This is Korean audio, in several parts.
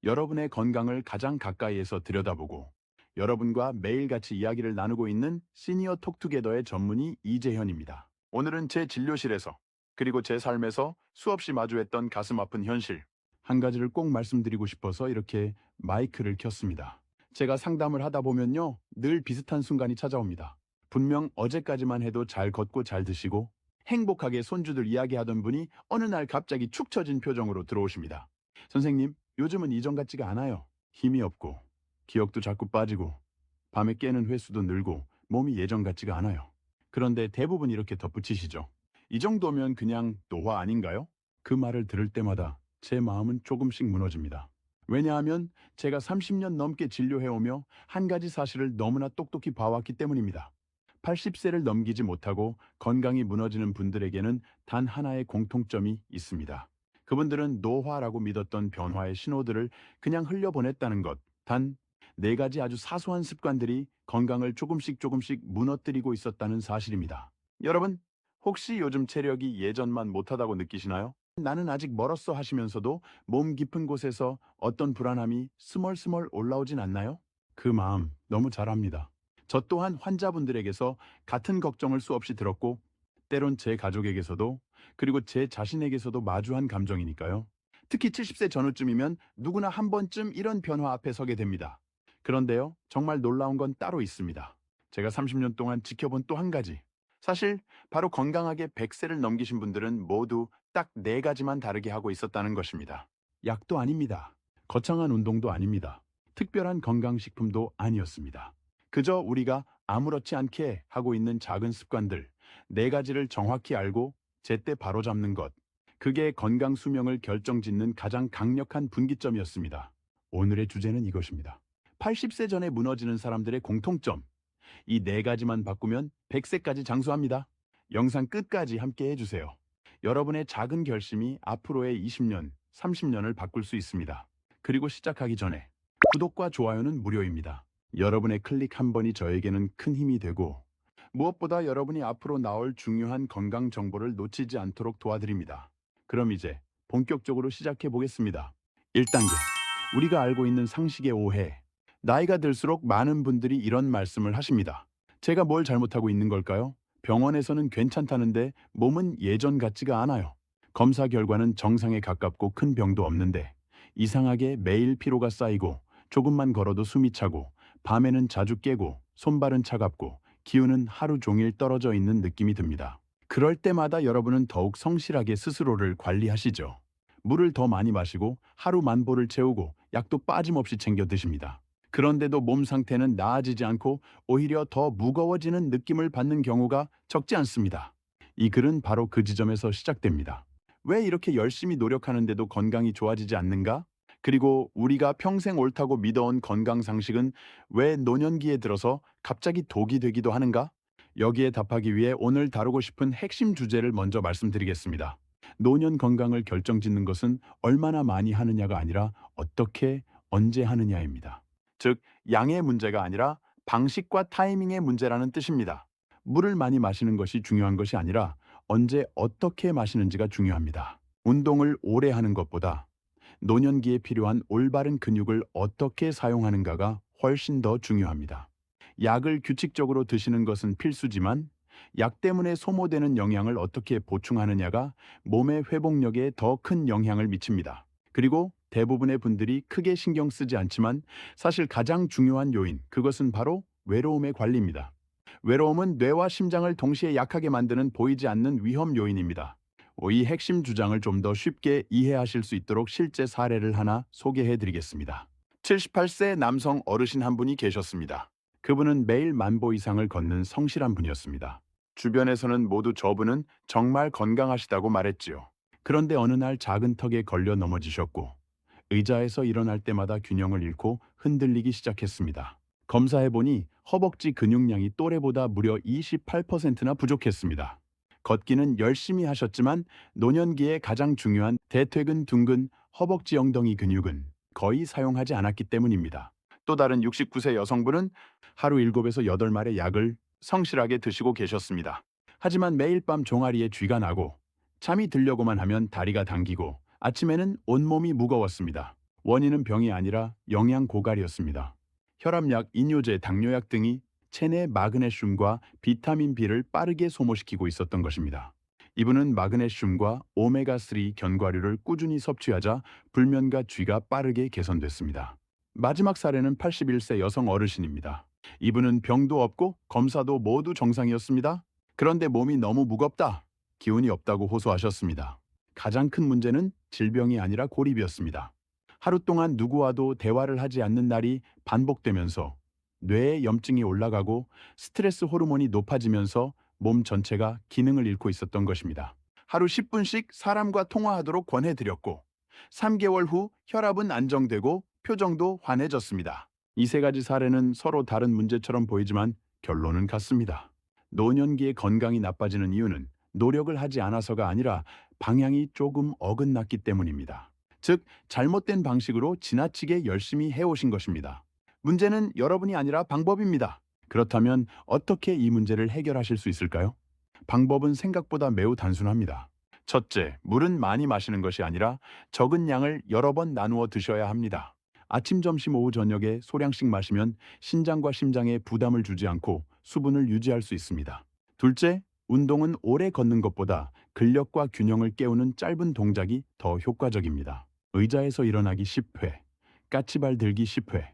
여러분의 건강을 가장 가까이에서 들여다보고 여러분과 매일같이 이야기를 나누고 있는 시니어 톡투게더의 전문의 이재현입니다. 오늘은 제 진료실에서 그리고 제 삶에서 수없이 마주했던 가슴 아픈 현실 한 가지를 꼭 말씀드리고 싶어서 이렇게 마이크를 켰습니다. 제가 상담을 하다 보면요, 늘 비슷한 순간이 찾아옵니다. 분명 어제까지만 해도 잘 걷고 잘 드시고 행복하게 손주들 이야기하던 분이 어느 날 갑자기 축 처진 표정으로 들어오십니다. 선생님, 요즘은 이전 같지가 않아요. 힘이 없고, 기억도 자꾸 빠지고, 밤에 깨는 횟수도 늘고, 몸이 예전 같지가 않아요. 그런데 대부분 이렇게 덧붙이시죠. 이 정도면 그냥 노화 아닌가요? 그 말을 들을 때마다 제 마음은 조금씩 무너집니다. 왜냐하면 제가 30년 넘게 진료해오며 한 가지 사실을 너무나 똑똑히 봐왔기 때문입니다. 80세를 넘기지 못하고 건강이 무너지는 분들에게는 단 하나의 공통점이 있습니다. 그분들은 노화라고 믿었던 변화의 신호들을 그냥 흘려보냈다는 것. 단, 네 가지 아주 사소한 습관들이 건강을 조금씩 조금씩 무너뜨리고 있었다는 사실입니다. 여러분, 혹시 요즘 체력이 예전만 못하다고 느끼시나요? 나는 아직 멀었어 하시면서도 몸 깊은 곳에서 어떤 불안함이 스멀스멀 올라오진 않나요? 그 마음 너무 잘 압니다. 저 또한 환자분들에게서 같은 걱정을 수없이 들었고, 때론 제 가족에게서도, 그리고 제 자신에게서도 마주한 감정이니까요. 특히 70세 전후쯤이면 누구나 한 번쯤 이런 변화 앞에 서게 됩니다. 그런데요, 정말 놀라운 건 따로 있습니다. 제가 30년 동안 지켜본 또 한 가지. 사실 바로 건강하게 100세를 넘기신 분들은 모두 딱 네 가지만 다르게 하고 있었다는 것입니다. 약도 아닙니다. 거창한 운동도 아닙니다. 특별한 건강식품도 아니었습니다. 그저 우리가 아무렇지 않게 하고 있는 작은 습관들, 네 가지를 정확히 알고 제때 바로잡는 것. 그게 건강 수명을 결정짓는 가장 강력한 분기점이었습니다. 오늘의 주제는 이것입니다. 80세 전에 무너지는 사람들의 공통점. 이 네 가지만 바꾸면 100세까지 장수합니다. 영상 끝까지 함께 해주세요. 여러분의 작은 결심이 앞으로의 20년, 30년을 바꿀 수 있습니다. 그리고 시작하기 전에 구독과 좋아요는 무료입니다. 여러분의 클릭 한 번이 저에게는 큰 힘이 되고, 무엇보다 여러분이 앞으로 나올 중요한 건강 정보를 놓치지 않도록 도와드립니다. 그럼 이제 본격적으로 시작해 보겠습니다. 1단계. 우리가 알고 있는 상식의 오해. 나이가 들수록 많은 분들이 이런 말씀을 하십니다. 제가 뭘 잘못하고 있는 걸까요? 병원에서는 괜찮다는데 몸은 예전 같지가 않아요. 검사 결과는 정상에 가깝고 큰 병도 없는데 이상하게 매일 피로가 쌓이고 조금만 걸어도 숨이 차고 밤에는 자주 깨고 손발은 차갑고 기운은 하루 종일 떨어져 있는 느낌이 듭니다. 그럴 때마다 여러분은 더욱 성실하게 스스로를 관리하시죠. 물을 더 많이 마시고 하루 만보를 채우고 약도 빠짐없이 챙겨 드십니다. 그런데도 몸 상태는 나아지지 않고 오히려 더 무거워지는 느낌을 받는 경우가 적지 않습니다. 이 글은 바로 그 지점에서 시작됩니다. 왜 이렇게 열심히 노력하는데도 건강이 좋아지지 않는가? 그리고 우리가 평생 옳다고 믿어온 건강 상식은 왜 노년기에 들어서 갑자기 독이 되기도 하는가? 여기에 답하기 위해 오늘 다루고 싶은 핵심 주제를 먼저 말씀드리겠습니다. 노년 건강을 결정짓는 것은 얼마나 많이 하느냐가 아니라 어떻게, 언제 하느냐입니다. 즉, 양의 문제가 아니라 방식과 타이밍의 문제라는 뜻입니다. 물을 많이 마시는 것이 중요한 것이 아니라 언제 어떻게 마시는지가 중요합니다. 운동을 오래 하는 것보다 노년기에 필요한 올바른 근육을 어떻게 사용하는가가 훨씬 더 중요합니다. 약을 규칙적으로 드시는 것은 필수지만 약 때문에 소모되는 영양을 어떻게 보충하느냐가 몸의 회복력에 더 큰 영향을 미칩니다. 그리고 대부분의 분들이 크게 신경 쓰지 않지만 사실 가장 중요한 요인, 그것은 바로 외로움의 관리입니다. 외로움은 뇌와 심장을 동시에 약하게 만드는 보이지 않는 위험 요인입니다. 이 핵심 주장을 좀 더 쉽게 이해하실 수 있도록 실제 사례를 하나 소개해 드리겠습니다. 78세 남성 어르신 한 분이 계셨습니다. 그분은 매일 만보 이상을 걷는 성실한 분이었습니다. 주변에서는 모두 저분은 정말 건강하시다고 말했지요. 그런데 어느 날 작은 턱에 걸려 넘어지셨고 의자에서 일어날 때마다 균형을 잃고 흔들리기 시작했습니다. 검사해보니 허벅지 근육량이 또래보다 무려 28%나 부족했습니다. 걷기는 열심히 하셨지만 노년기에 가장 중요한 대퇴근 둔근 허벅지 엉덩이 근육은 거의 사용하지 않았기 때문입니다. 또 다른 69세 여성분은 하루 7에서 8마리의 약을 성실하게 드시고 계셨습니다. 하지만 매일 밤 종아리에 쥐가 나고 잠이 들려고만 하면 다리가 당기고 아침에는 온몸이 무거웠습니다. 원인은 병이 아니라 영양 고갈이었습니다. 혈압약, 이뇨제, 당뇨약 등이 체내 마그네슘과 비타민 B를 빠르게 소모시키고 있었던 것입니다. 이분은 마그네슘과 오메가3 견과류를 꾸준히 섭취하자 불면과 쥐가 빠르게 개선됐습니다. 마지막 사례는 81세 여성 어르신입니다. 이분은 병도 없고 검사도 모두 정상이었습니다. 그런데 몸이 너무 무겁다, 기운이 없다고 호소하셨습니다. 가장 큰 문제는 질병이 아니라 고립이었습니다. 하루 동안 누구와도 대화를 하지 않는 날이 반복되면서 뇌에 염증이 올라가고 스트레스 호르몬이 높아지면서 몸 전체가 기능을 잃고 있었던 것입니다. 하루 10분씩 사람과 통화하도록 권해드렸고 3개월 후 혈압은 안정되고 표정도 환해졌습니다. 이 세 가지 사례는 서로 다른 문제처럼 보이지만 결론은 같습니다. 노년기에 건강이 나빠지는 이유는 노력을 하지 않아서가 아니라 방향이 조금 어긋났기 때문입니다. 즉, 잘못된 방식으로 지나치게 열심히 해오신 것입니다. 문제는 여러분이 아니라 방법입니다. 그렇다면 어떻게 이 문제를 해결하실 수 있을까요? 방법은 생각보다 매우 단순합니다. 첫째, 물은 많이 마시는 것이 아니라 적은 양을 여러 번 나누어 드셔야 합니다. 아침, 점심, 오후, 저녁에 소량씩 마시면 신장과 심장에 부담을 주지 않고 수분을 유지할 수 있습니다. 둘째, 운동은 오래 걷는 것보다 근력과 균형을 깨우는 짧은 동작이 더 효과적입니다. 의자에서 일어나기 10회, 까치발 들기 10회,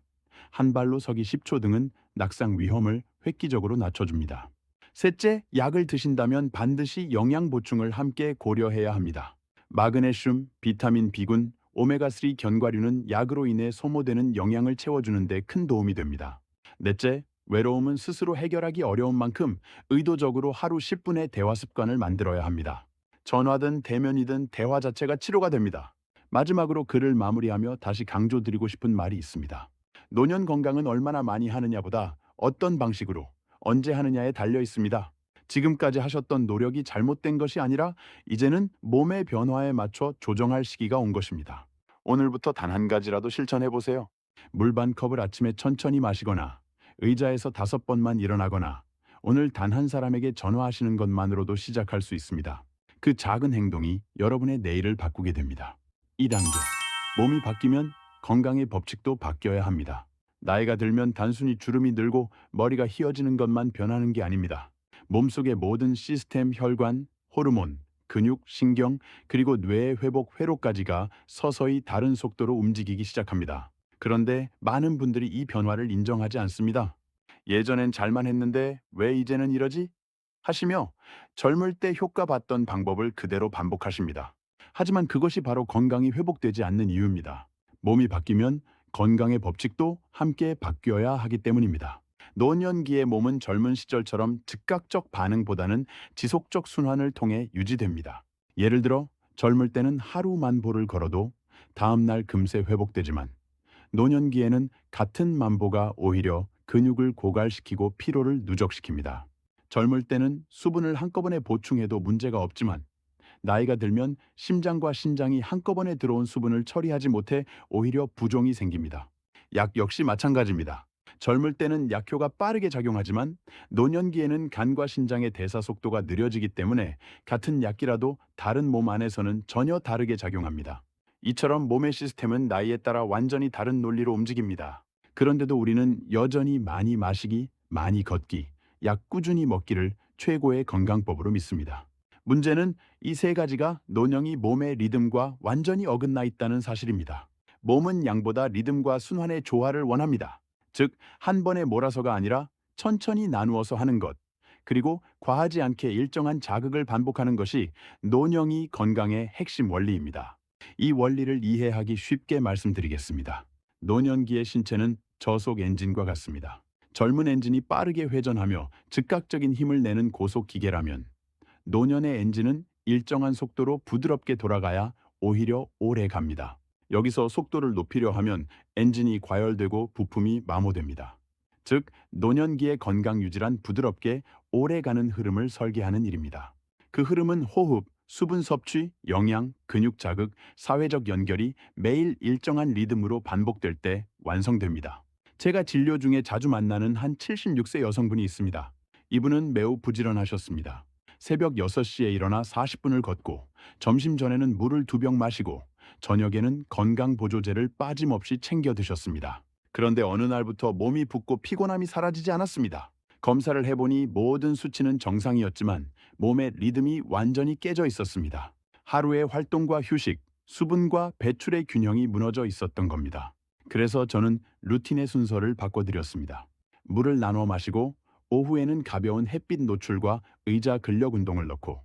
한 발로 서기 10초 등은 낙상 위험을 획기적으로 낮춰줍니다. 셋째, 약을 드신다면 반드시 영양 보충을 함께 고려해야 합니다. 마그네슘, 비타민 B군, 오메가3 견과류는 약으로 인해 소모되는 영양을 채워주는 데 큰 도움이 됩니다. 넷째, 외로움은 스스로 해결하기 어려운 만큼 의도적으로 하루 10분의 대화 습관을 만들어야 합니다. 전화든 대면이든 대화 자체가 치료가 됩니다. 마지막으로 글을 마무리하며 다시 강조드리고 싶은 말이 있습니다. 노년 건강은 얼마나 많이 하느냐보다 어떤 방식으로, 언제 하느냐에 달려 있습니다. 지금까지 하셨던 노력이 잘못된 것이 아니라 이제는 몸의 변화에 맞춰 조정할 시기가 온 것입니다. 오늘부터 단 한 가지라도 실천해 보세요. 물 반 컵을 아침에 천천히 마시거나 의자에서 5번만 일어나거나 오늘 단 한 사람에게 전화하시는 것만으로도 시작할 수 있습니다. 그 작은 행동이 여러분의 내일을 바꾸게 됩니다. 2단계. 몸이 바뀌면 건강의 법칙도 바뀌어야 합니다. 나이가 들면 단순히 주름이 늘고 머리가 휘어지는 것만 변하는 게 아닙니다. 몸속의 모든 시스템, 혈관, 호르몬, 근육, 신경, 그리고 뇌의 회복, 회로까지가 서서히 다른 속도로 움직이기 시작합니다. 그런데 많은 분들이 이 변화를 인정하지 않습니다. 예전엔 잘만 했는데 왜 이제는 이러지? 하시며 젊을 때 효과 봤던 방법을 그대로 반복하십니다. 하지만 그것이 바로 건강이 회복되지 않는 이유입니다. 몸이 바뀌면 건강의 법칙도 함께 바뀌어야 하기 때문입니다. 노년기의 몸은 젊은 시절처럼 즉각적 반응보다는 지속적 순환을 통해 유지됩니다. 예를 들어 젊을 때는 하루 만보를 걸어도 다음날 금세 회복되지만 노년기에는 같은 만보가 오히려 근육을 고갈시키고 피로를 누적시킵니다. 젊을 때는 수분을 한꺼번에 보충해도 문제가 없지만 나이가 들면 심장과 신장이 한꺼번에 들어온 수분을 처리하지 못해 오히려 부종이 생깁니다. 약 역시 마찬가지입니다. 젊을 때는 약효가 빠르게 작용하지만 노년기에는 간과 신장의 대사 속도가 느려지기 때문에 같은 약이라도 다른 몸 안에서는 전혀 다르게 작용합니다. 이처럼 몸의 시스템은 나이에 따라 완전히 다른 논리로 움직입니다. 그런데도 우리는 여전히 많이 마시기, 많이 걷기, 약 꾸준히 먹기를 최고의 건강법으로 믿습니다. 문제는 이 세 가지가 노년이 몸의 리듬과 완전히 어긋나 있다는 사실입니다. 몸은 양보다 리듬과 순환의 조화를 원합니다. 즉, 한 번에 몰아서가 아니라 천천히 나누어서 하는 것, 그리고 과하지 않게 일정한 자극을 반복하는 것이 노년이 건강의 핵심 원리입니다. 이 원리를 이해하기 쉽게 말씀드리겠습니다. 노년기의 신체는 저속 엔진과 같습니다. 젊은 엔진이 빠르게 회전하며 즉각적인 힘을 내는 고속 기계라면 노년의 엔진은 일정한 속도로 부드럽게 돌아가야 오히려 오래 갑니다. 여기서 속도를 높이려 하면 엔진이 과열되고 부품이 마모됩니다. 즉, 노년기의 건강 유지란 부드럽게 오래 가는 흐름을 설계하는 일입니다. 그 흐름은 호흡, 수분 섭취, 영양, 근육 자극, 사회적 연결이 매일 일정한 리듬으로 반복될 때 완성됩니다. 제가 진료 중에 자주 만나는 한 76세 여성분이 있습니다. 이분은 매우 부지런하셨습니다. 새벽 6시에 일어나 40분을 걷고 점심 전에는 물을 2병 마시고 저녁에는 건강보조제를 빠짐없이 챙겨 드셨습니다. 그런데 어느 날부터 몸이 붓고 피곤함이 사라지지 않았습니다. 검사를 해보니 모든 수치는 정상이었지만 몸의 리듬이 완전히 깨져 있었습니다. 하루의 활동과 휴식, 수분과 배출의 균형이 무너져 있었던 겁니다. 그래서 저는 루틴의 순서를 바꿔드렸습니다. 물을 나눠 마시고 오후에는 가벼운 햇빛 노출과 의자 근력 운동을 넣고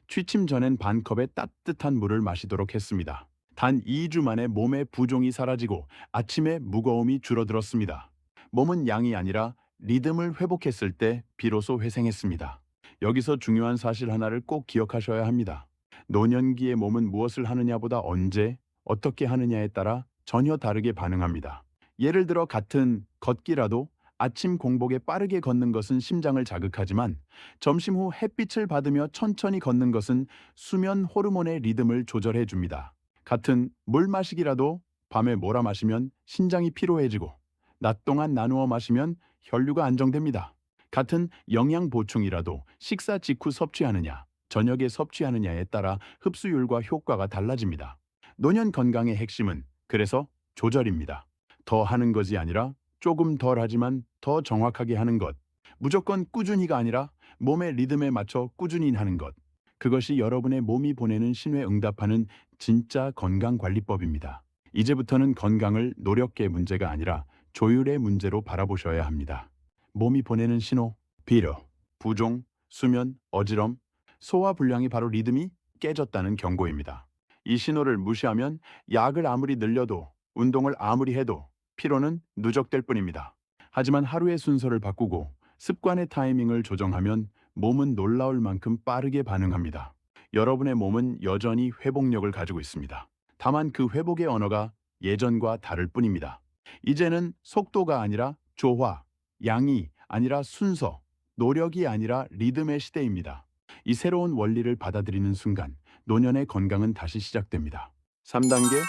취침 전엔 반 컵의 따뜻한 물을 마시도록 했습니다. 단 2주 만에 몸의 부종이 사라지고 아침에 무거움이 줄어들었습니다. 몸은 양이 아니라 리듬을 회복했을 때 비로소 회생했습니다. 여기서 중요한 사실 하나를 꼭 기억하셔야 합니다. 노년기의 몸은 무엇을 하느냐보다 언제, 어떻게 하느냐에 따라 전혀 다르게 반응합니다. 예를 들어 같은 걷기라도 아침 공복에 빠르게 걷는 것은 심장을 자극하지만 점심 후 햇빛을 받으며 천천히 걷는 것은 수면 호르몬의 리듬을 조절해 줍니다. 같은 물 마시기라도 밤에 몰아 마시면 신장이 피로해지고 낮 동안 나누어 마시면 혈류가 안정됩니다. 같은 영양 보충이라도 식사 직후 섭취하느냐, 저녁에 섭취하느냐에 따라 흡수율과 효과가 달라집니다. 노년 건강의 핵심은 그래서 조절입니다. 더 하는 것이 아니라 조금 덜 하지만 더 정확하게 하는 것. 무조건 꾸준히가 아니라 몸의 리듬에 맞춰 꾸준히 하는 것. 그것이 여러분의 몸이 보내는 신호에 응답하는 진짜 건강관리법입니다. 이제부터는 건강을 노력의 문제가 아니라 조율의 문제로 바라보셔야 합니다. 몸이 보내는 신호, 비료, 부종, 수면, 어지럼, 소화 불량이 바로 리듬이 깨졌다는 경고입니다. 이 신호를 무시하면 약을 아무리 늘려도 운동을 아무리 해도 피로는 누적될 뿐입니다. 하지만 하루의 순서를 바꾸고 습관의 타이밍을 조정하면 몸은 놀라울 만큼 빠르게 반응합니다. 여러분의 몸은 여전히 회복력을 가지고 있습니다. 다만 그 회복의 언어가 예전과 다를 뿐입니다. 이제는 속도가 아니라 조화, 양이 아니라 순서, 노력이 아니라 리듬의 시대입니다. 이 새로운 원리를 받아들이는 순간 노년의 건강은 다시 시작됩니다. 3단계,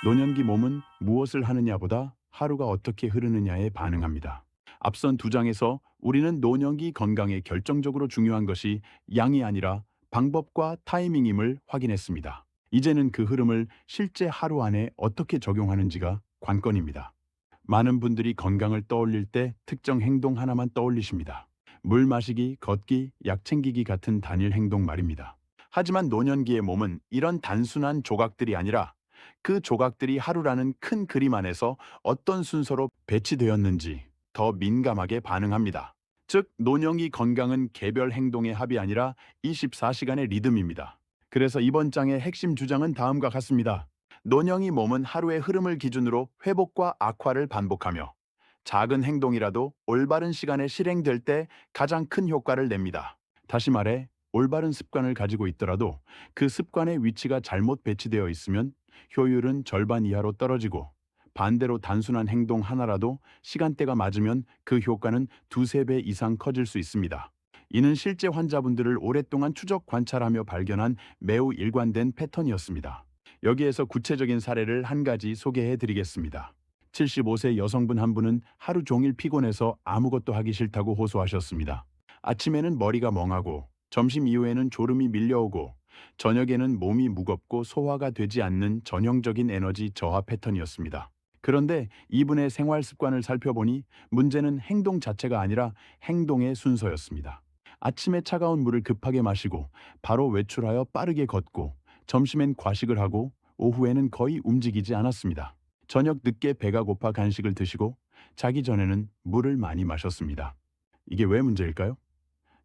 노년기 몸은 무엇을 하느냐보다 하루가 어떻게 흐르느냐에 반응합니다. 앞선 두 장에서 우리는 노년기 건강에 결정적으로 중요한 것이 양이 아니라 방법과 타이밍임을 확인했습니다. 이제는 그 흐름을 실제 하루 안에 어떻게 적용하는지가 관건입니다. 많은 분들이 건강을 떠올릴 때 특정 행동 하나만 떠올리십니다. 물 마시기, 걷기, 약 챙기기 같은 단일 행동 말입니다. 하지만 노년기의 몸은 이런 단순한 조각들이 아니라 그 조각들이 하루라는 큰 그림 안에서 어떤 순서로 배치되었는지 더 민감하게 반응합니다. 즉, 노년기 건강은 개별 행동의 합이 아니라 24시간의 리듬입니다. 그래서 이번 장의 핵심 주장은 다음과 같습니다. 노년기 몸은 하루의 흐름을 기준으로 회복과 악화를 반복하며 작은 행동이라도 올바른 시간에 실행될 때 가장 큰 효과를 냅니다. 다시 말해, 올바른 습관을 가지고 있더라도 그 습관의 위치가 잘못 배치되어 있으면 효율은 절반 이하로 떨어지고 반대로 단순한 행동 하나라도 시간대가 맞으면 그 효과는 두세 배 이상 커질 수 있습니다. 이는 실제 환자분들을 오랫동안 추적 관찰하며 발견한 매우 일관된 패턴이었습니다. 여기에서 구체적인 사례를 한 가지 소개해 드리겠습니다. 75세 여성분 한 분은 하루 종일 피곤해서 아무것도 하기 싫다고 호소하셨습니다. 아침에는 머리가 멍하고 점심 이후에는 졸음이 밀려오고 저녁에는 몸이 무겁고 소화가 되지 않는 전형적인 에너지 저하 패턴이었습니다. 그런데 이분의 생활 습관을 살펴보니 문제는 행동 자체가 아니라 행동의 순서였습니다. 아침에 차가운 물을 급하게 마시고 바로 외출하여 빠르게 걷고 점심엔 과식을 하고 오후에는 거의 움직이지 않았습니다. 저녁 늦게 배가 고파 간식을 드시고 자기 전에는 물을 많이 마셨습니다. 이게 왜 문제일까요?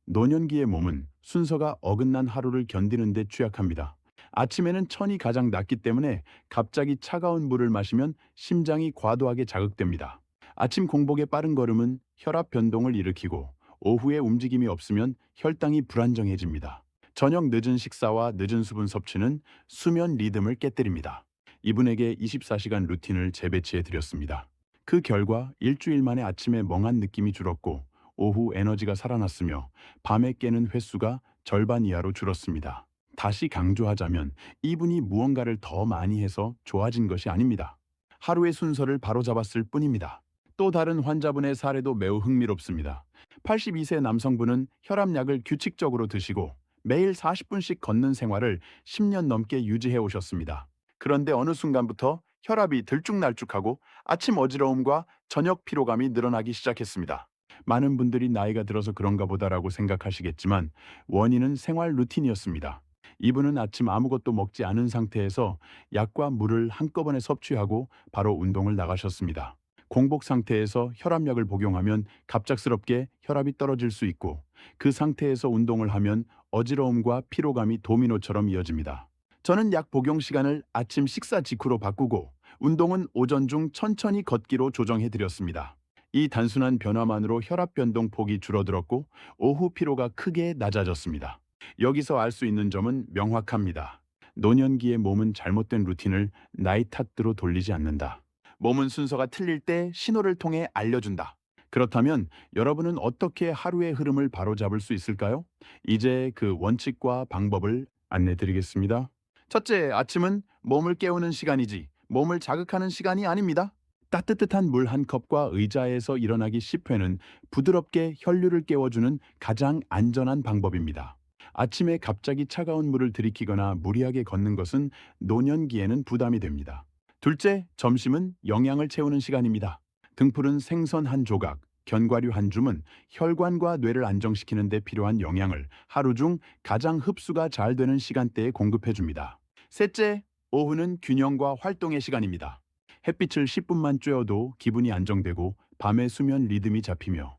노년기의 몸은 순서가 어긋난 하루를 견디는 데 취약합니다. 아침에는 천이 가장 낮기 때문에 갑자기 차가운 물을 마시면 심장이 과도하게 자극됩니다. 아침 공복의 빠른 걸음은 혈압 변동을 일으키고 오후에 움직임이 없으면 혈당이 불안정해집니다. 저녁 늦은 식사와 늦은 수분 섭취는 수면 리듬을 깨뜨립니다. 이분에게 24시간 루틴을 재배치해 드렸습니다. 그 결과 일주일 만에 아침에 멍한 느낌이 줄었고 오후 에너지가 살아났으며 밤에 깨는 횟수가 절반 이하로 줄었습니다. 다시 강조하자면 이분이 무언가를 더 많이 해서 좋아진 것이 아닙니다. 하루의 순서를 바로잡았을 뿐입니다. 또 다른 환자분의 사례도 매우 흥미롭습니다. 82세 남성분은 혈압약을 규칙적으로 드시고 매일 40분씩 걷는 생활을 10년 넘게 유지해 오셨습니다. 그런데 어느 순간부터 혈압이 들쭉날쭉하고 아침 어지러움과 저녁 피로감이 늘어나기 시작했습니다. 많은 분들이 나이가 들어서 그런가 보다라고 생각하시겠지만 원인은 생활 루틴이었습니다. 이분은 아침 아무것도 먹지 않은 상태에서 약과 물을 한꺼번에 섭취하고 바로 운동을 나가셨습니다. 공복 상태에서 혈압약을 복용하면 갑작스럽게 혈압이 떨어질 수 있고 그 상태에서 운동을 하면 어지러움과 피로감이 도미노처럼 이어집니다. 저는 약 복용 시간을 아침 식사 직후로 바꾸고 운동은 오전 중 천천히 걷기로 조정해 드렸습니다. 이 단순한 변화만으로 혈압 변동 폭이 줄어들었고 오후 피로가 크게 낮아졌습니다. 여기서 알 수 있는 점은 명확합니다. 노년기의 몸은 잘못된 루틴을 나이 탓으로 돌리지 않는다. 몸은 순서가 틀릴 때 신호를 통해 알려준다. 그렇다면 여러분은 어떻게 하루의 흐름을 바로잡을 수 있을까요? 이제 그 원칙과 방법을 안내 드리겠습니다. 첫째, 아침은 몸을 깨우는 시간이지 몸을 자극하는 시간이 아닙니다. 따뜻한 물 한 컵과 의자에서 일어나기 10회는 부드럽게 혈류를 깨워주는 가장 안전한 방법입니다. 아침에 갑자기 차가운 물을 들이키거나 무리하게 걷는 것은 노년기에는 부담이 됩니다. 둘째, 점심은 영양을 채우는 시간입니다. 등푸른 생선 한 조각, 견과류 한 줌은 혈관과 뇌를 안정시키는 데 필요한 영양을 하루 중 가장 흡수가 잘 되는 시간대에 공급해 줍니다. 셋째, 오후는 균형과 활동의 시간입니다. 햇빛을 10분만 쬐어도 기분이 안정되고 밤의 수면 리듬이 잡히며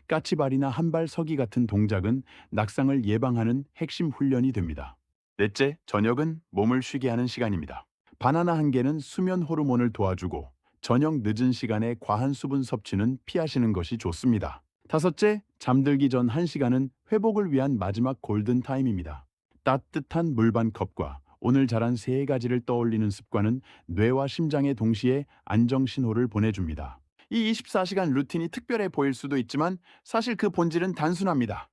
까치발이나 한발 서기 같은 동작은 낙상을 예방하는 핵심 훈련이 됩니다. 넷째, 저녁은 몸을 쉬게 하는 시간입니다. 바나나 한 개는 수면 호르몬을 도와주고 저녁 늦은 시간에 과한 수분 섭취는 피하시는 것이 좋습니다. 다섯째, 잠들기 전 1시간은 회복을 위한 마지막 골든 타임입니다. 따뜻한 물 반 컵과 오늘 잘한 3가지를 떠올리는 습관은 뇌와 심장에 동시에 안정 신호를 보내줍니다. 이 24시간 루틴이 특별해 보일 수도 있지만 사실 그 본질은 단순합니다.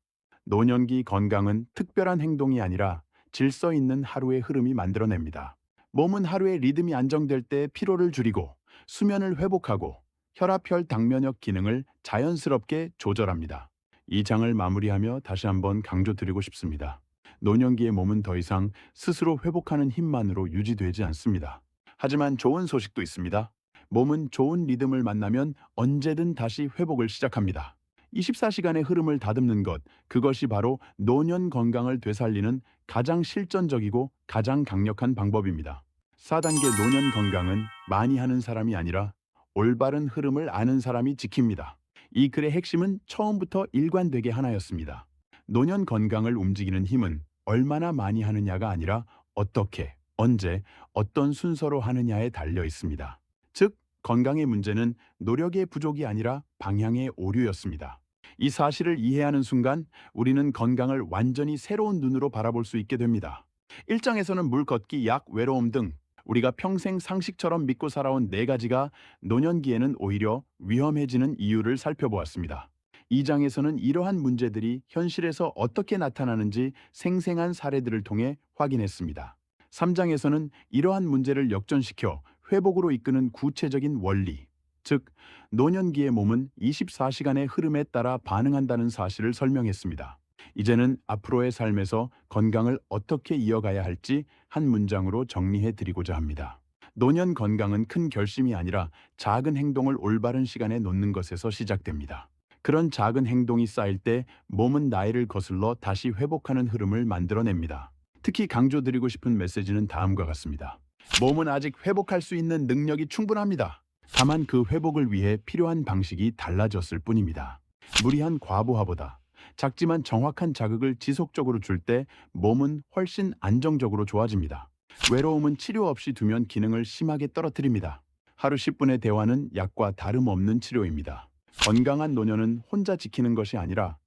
노년기 건강은 특별한 행동이 아니라 질서 있는 하루의 흐름이 만들어냅니다. 몸은 하루의 리듬이 안정될 때 피로를 줄이고 수면을 회복하고 혈압, 당면역 기능을 자연스럽게 조절합니다. 이 장을 마무리하며 다시 한번 강조드리고 싶습니다. 노년기의 몸은 더 이상 스스로 회복하는 힘만으로 유지되지 않습니다. 하지만 좋은 소식도 있습니다. 몸은 좋은 리듬을 만나면 언제든 다시 회복을 시작합니다. 24시간의 흐름을 다듬는 것, 그것이 바로 노년 건강을 되살리는 가장 실전적이고 가장 강력한 방법입니다. 4단계 노년 건강은 많이 하는 사람이 아니라 올바른 흐름을 아는 사람이 지킵니다. 이 글의 핵심은 처음부터 일관되게 하나였습니다. 노년 건강을 움직이는 힘은 얼마나 많이 하느냐가 아니라 어떻게, 언제, 어떤 순서로 하느냐에 달려 있습니다. 즉, 건강의 문제는 노력의 부족이 아니라 방향의 오류였습니다. 이 사실을 이해하는 순간 우리는 건강을 완전히 새로운 눈으로 바라볼 수 있게 됩니다. 1장에서는 물 걷기, 약, 외로움 등 우리가 평생 상식처럼 믿고 살아온 4가지가 노년기에는 오히려 위험해지는 이유를 살펴보았습니다. 2장에서는 이러한 문제들이 현실에서 어떻게 나타나는지 생생한 사례들을 통해 확인했습니다. 3장에서는 이러한 문제를 역전시켜 회복으로 이끄는 구체적인 원리, 즉 노년기의 몸은 24시간의 흐름에 따라 반응한다는 사실을 설명했습니다. 이제는 앞으로의 삶에서 건강을 어떻게 이어가야 할지 한 문장으로 정리해 드리고자 합니다. 노년 건강은 큰 결심이 아니라 작은 행동을 올바른 시간에 놓는 것에서 시작됩니다. 그런 작은 행동이 쌓일 때 몸은 나이를 거슬러 다시 회복하는 흐름을 만들어냅니다. 특히 강조드리고 싶은 메시지는 다음과 같습니다. 몸은 아직 회복할 수 있는 능력이 충분합니다. 다만 그 회복을 위해 필요한 방식이 달라졌을 뿐입니다. 무리한 과부하보다 작지만 정확한 자극을 지속적으로 줄 때 몸은 훨씬 안정적으로 좋아집니다. 외로움은 치료 없이 두면 기능을 심하게 떨어뜨립니다. 하루 10분의 대화는 약과 다름없는 치료입니다. 건강한 노년은 혼자 지키는 것이 아니라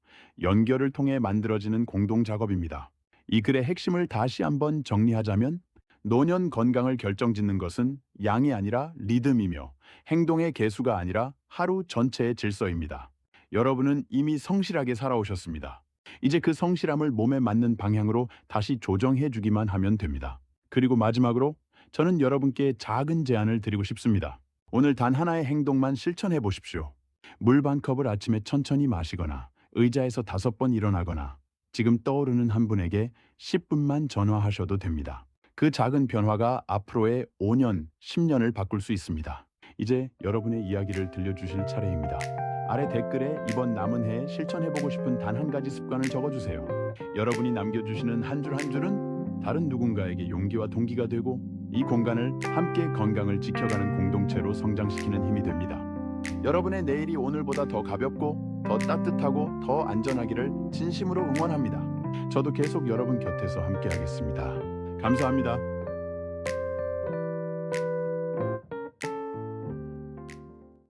연결을 통해 만들어지는 공동 작업입니다. 이 글의 핵심을 다시 한번 정리하자면 노년 건강을 결정짓는 것은 양이 아니라 리듬이며 행동의 개수가 아니라 하루 전체의 질서입니다. 여러분은 이미 성실하게 살아오셨습니다. 이제 그 성실함을 몸에 맞는 방향으로 다시 조정해 주기만 하면 됩니다. 그리고 마지막으로 저는 여러분께 작은 제안을 드리고 싶습니다. 오늘 단 하나의 행동만 실천해 보십시오. 물 반 컵을 아침에 천천히 마시거나 의자에서 5번 일어나거나 지금 떠오르는 한 분에게 10분만 전화하셔도 됩니다. 그 작은 변화가 앞으로의 5년, 10년을 바꿀 수 있습니다. 이제 여러분의 이야기를 들려주실 차례입니다. 아래 댓글에 이번 남은 해에 실천해보고 싶은 단 한 가지 습관을 적어주세요. 여러분이 남겨주시는 한 줄 한 줄은 다른 누군가에게 용기와 동기가 되고 이 공간을 함께 건강을 지켜가는 공동체로 성장시키는 힘이 됩니다. 여러분의 내일이 오늘보다 더 가볍고 더 따뜻하고 더 안전하기를 진심으로 응원합니다. 저도 계속 여러분 곁에서 함께하겠습니다. 감사합니다.